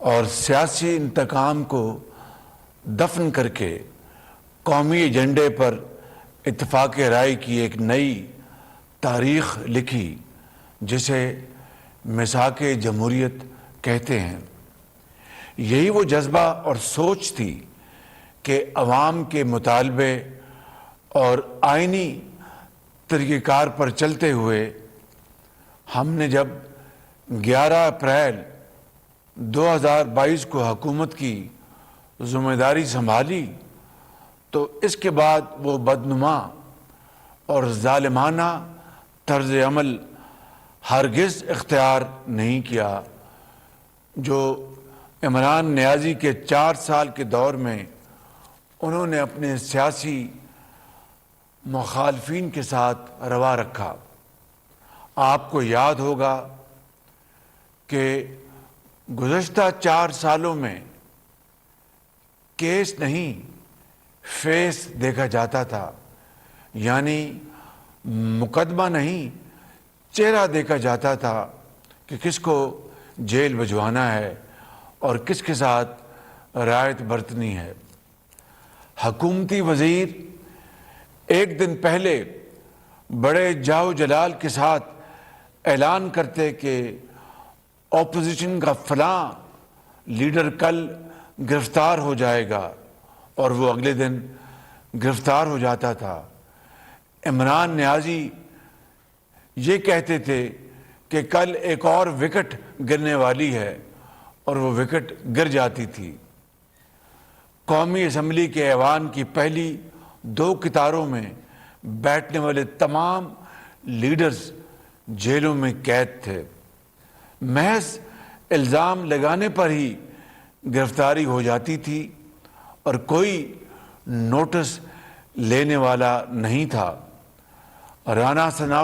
اور سیاسی انتقام کو دفن کر کے قومی ایجنڈے پر اتفاق رائے کی ایک نئی تاریخ لکھی جسے میثاق جمہوریت کہتے ہیں۔ یہی وہ جذبہ اور سوچ تھی کہ عوام کے مطالبے اور آئینی طریقہ کار پر چلتے ہوئے ہم نے جب 11 اپریل 2022 کو حکومت کی ذمہ داری سنبھالی تو اس کے بعد وہ بدنما اور ظالمانہ طرز عمل ہرگز اختیار نہیں کیا جو عمران نیازی کے 4 سال کے دور میں انہوں نے اپنے سیاسی مخالفین کے ساتھ روا رکھا۔ آپ کو یاد ہوگا کہ گزشتہ 4 سالوں میں کیس نہیں فیس دیکھا جاتا تھا، یعنی مقدمہ نہیں چہرہ دیکھا جاتا تھا کہ کس کو جیل بھجوانا ہے اور کس کے ساتھ رعایت برتنی ہے۔ حکومتی وزیر ایک دن پہلے بڑے جاو جلال کے ساتھ اعلان کرتے کہ اپوزیشن کا فلاں لیڈر کل گرفتار ہو جائے گا اور وہ اگلے دن گرفتار ہو جاتا تھا۔ عمران نیازی یہ کہتے تھے کہ کل ایک اور وکٹ گرنے والی ہے اور وہ وکٹ گر جاتی تھی۔ قومی اسمبلی کے ایوان کی پہلی 2 قطاروں میں بیٹھنے والے تمام لیڈرز جیلوں میں قید تھے۔ محض الزام لگانے پر ہی گرفتاری ہو جاتی تھی اور کوئی نوٹس لینے والا نہیں تھا۔ رانا ثناء